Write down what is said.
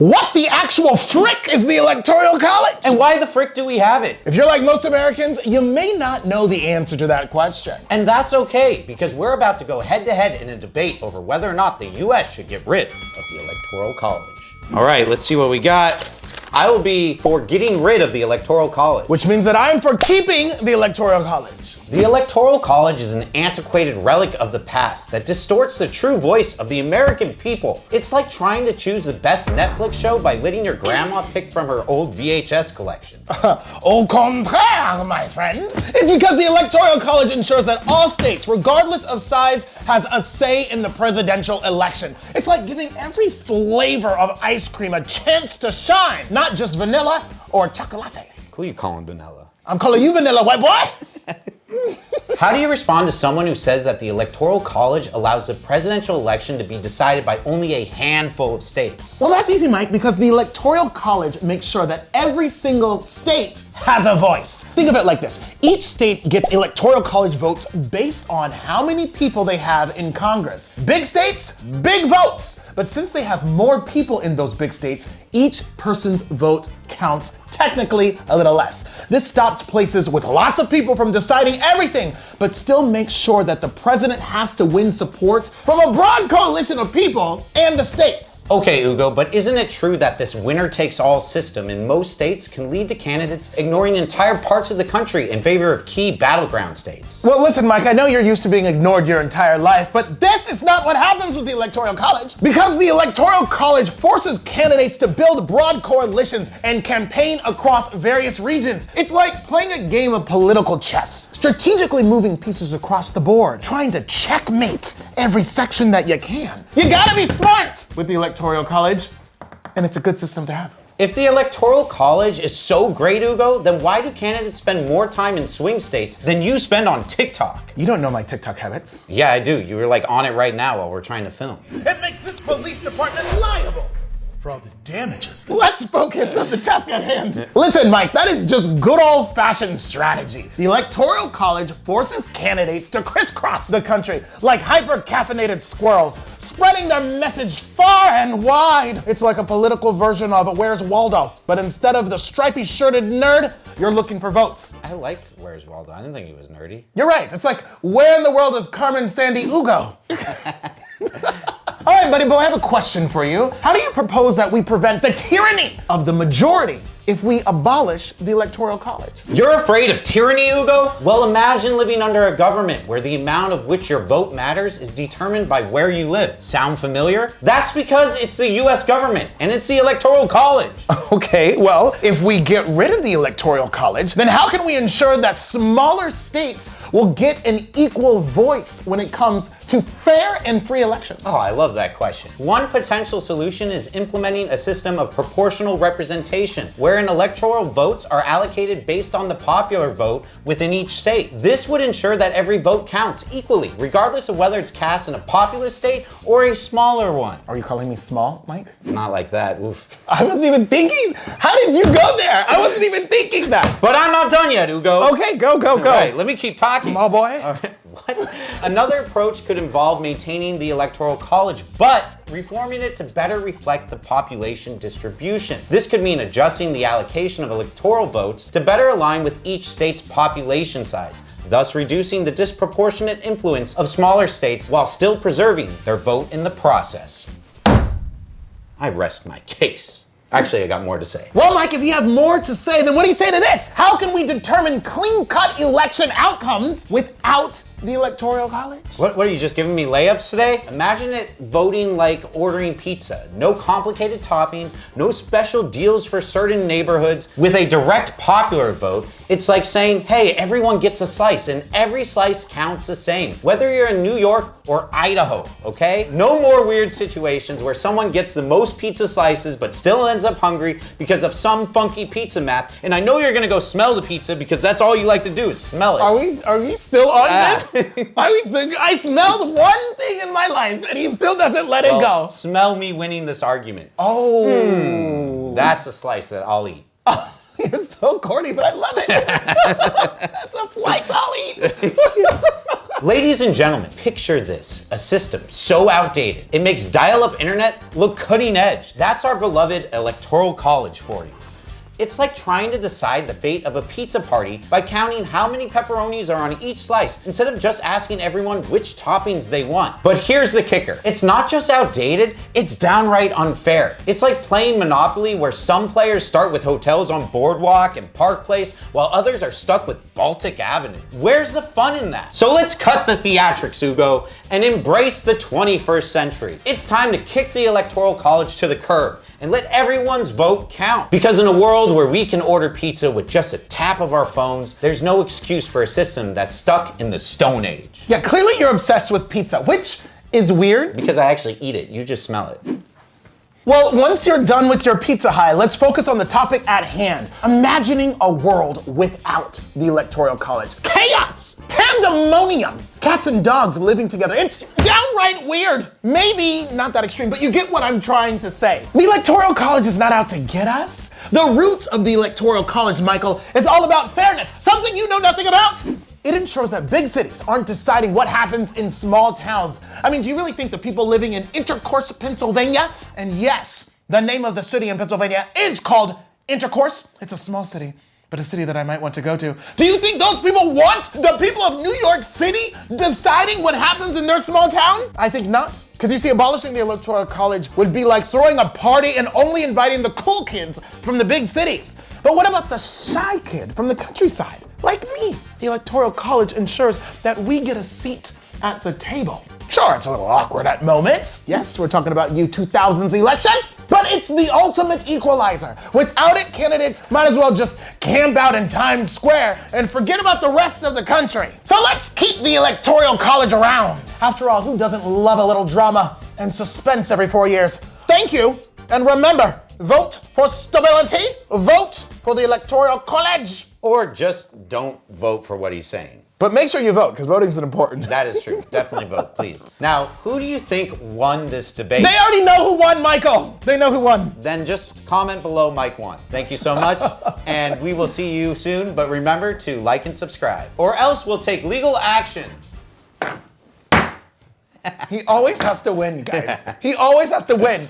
What the actual frick is the Electoral College? And why the frick do we have it? If you're like most Americans, you may not know the answer to that question. And that's okay, because we're about to go head to head in a debate over whether or not the US should get rid of the Electoral College. All right, let's see what we got. I will be for getting rid of the Electoral College. Which means that I'm for keeping the Electoral College. The Electoral College is an antiquated relic of the past that distorts the true voice of the American people. It's like trying to choose the best Netflix show by letting your grandma pick from her old VHS collection. Au contraire, my friend. It's because the Electoral College ensures that all states, regardless of size, has a say in the presidential election. It's like giving every flavor of ice cream a chance to shine, not just vanilla or chocolate. Who are you calling vanilla? I'm calling you vanilla, white boy. How do you respond to someone who says that the Electoral College allows the presidential election to be decided by only a handful of states? Well, that's easy, Mike, because the Electoral College makes sure that every single state has a voice. Think of it like this. Each state gets Electoral College votes based on how many people they have in Congress. Big states, big votes. But since they have more people in those big states, each person's vote counts technically a little less. This stops places with lots of people from deciding everything, but still makes sure that the president has to win support from a broad coalition of people and the states. Okay, Ugo, but isn't it true that this winner-takes-all system in most states can lead to candidates ignoring entire parts of the country in favor of key battleground states? Well, listen, Mike, I know you're used to being ignored your entire life, but this is not what happens with the Electoral College. Because the Electoral College forces candidates to build broad coalitions and campaign across various regions. It's like playing a game of political chess, strategically moving pieces across the board, trying to checkmate every section that you can. You gotta be smart with the Electoral College, and it's a good system to have. If the Electoral College is so great, Ugo, then why do candidates spend more time in swing states than you spend on TikTok? You don't know my TikTok habits. Yeah, I do. You were like on it right now while we're trying to film. It makes this police department liable for all the damages. Let's focus on the task at hand. Listen, Mike, that is just good old-fashioned strategy. The Electoral College forces candidates to crisscross the country like hyper-caffeinated squirrels, spreading their message far and wide. It's like a political version of Where's Waldo, but instead of the stripy-shirted nerd, you're looking for votes. I liked Where's Waldo. I didn't think he was nerdy. You're right. It's like, where in the world is Carmen Sandy Ugo? All right, buddy boy, I have a question for you. How do you propose that we prevent the tyranny of the majority if we abolish the Electoral College? You're afraid of tyranny, Ugo? Well, imagine living under a government where the amount of which your vote matters is determined by where you live. Sound familiar? That's because it's the US government and it's the Electoral College. Okay, well, if we get rid of the Electoral College, then how can we ensure that smaller states will get an equal voice when it comes to fair and free elections? Oh, I love that question. One potential solution is implementing a system of proportional representation, wherein electoral votes are allocated based on the popular vote within each state. This would ensure that every vote counts equally, regardless of whether it's cast in a populous state or a smaller one. Are you calling me small, Mike? Not like that, oof. I wasn't even thinking. How did you go there? I wasn't even thinking that. But I'm not done yet, Ugo. Okay, go. All right, let me keep talking. Small boy. All right. What? Another approach could involve maintaining the Electoral College, but reforming it to better reflect the population distribution. This could mean adjusting the allocation of electoral votes to better align with each state's population size, thus reducing the disproportionate influence of smaller states while still preserving their vote in the process. I rest my case. Actually, I got more to say. Well, Mike, if you have more to say, then what do you say to this? How can we determine clean-cut election outcomes without the Electoral College? What are you just giving me layups today? Imagine it voting like ordering pizza. No complicated toppings, no special deals for certain neighborhoods. With a direct popular vote, it's like saying, hey, everyone gets a slice and every slice counts the same, whether you're in New York or Idaho, okay? No more weird situations where someone gets the most pizza slices but still ends up hungry because of some funky pizza math. And I know you're gonna go smell the pizza because that's all you like to do is smell it. Are we still on this? I smelled one thing in my life and he still doesn't let it go. Smell me winning this argument. Oh. That's a slice that I'll eat. You're so corny, but I love it. That's a slice I'll eat. Ladies and gentlemen, picture this, a system so outdated, it makes dial-up internet look cutting edge. That's our beloved Electoral College for you. It's like trying to decide the fate of a pizza party by counting how many pepperonis are on each slice, instead of just asking everyone which toppings they want. But here's the kicker. It's not just outdated, it's downright unfair. It's like playing Monopoly, where some players start with hotels on Boardwalk and Park Place, while others are stuck with Baltic Avenue. Where's the fun in that? So let's cut the theatrics, Ugo, and embrace the 21st century. It's time to kick the Electoral College to the curb and let everyone's vote count. Because in a world where we can order pizza with just a tap of our phones, there's no excuse for a system that's stuck in the Stone Age. Yeah, clearly you're obsessed with pizza, which is weird. Because I actually eat it, you just smell it. Well, once you're done with your pizza high, let's focus on the topic at hand. Imagining a world without the Electoral College. Chaos! Pandemonium! Cats and dogs living together. It's downright weird. Maybe not that extreme, but you get what I'm trying to say. The Electoral College is not out to get us. The root of the Electoral College, Michael, is all about fairness, something you know nothing about. It ensures that big cities aren't deciding what happens in small towns. I mean, do you really think the people living in Intercourse, Pennsylvania? And yes, the name of the city in Pennsylvania is called Intercourse. It's a small city, but a city that I might want to go to. Do you think those people want the people of New York City deciding what happens in their small town? I think not. Because you see, abolishing the Electoral College would be like throwing a party and only inviting the cool kids from the big cities. But what about the shy kid from the countryside? Like me. The Electoral College ensures that we get a seat at the table. Sure, it's a little awkward at moments. Yes, we're talking about U2000's election, but it's the ultimate equalizer. Without it, candidates might as well just camp out in Times Square and forget about the rest of the country. So let's keep the Electoral College around. After all, who doesn't love a little drama and suspense every 4 years? Thank you, and remember, vote for stability, vote for the Electoral College. Or just don't vote for what he's saying. But make sure you vote, because voting is important. That is true. Definitely vote, please. Now, who do you think won this debate? They already know who won, Michael. They know who won. Then just comment below Mike won. Thank you so much, and we will see you soon. But remember to like and subscribe, or else we'll take legal action. He always has to win, guys. He always has to win.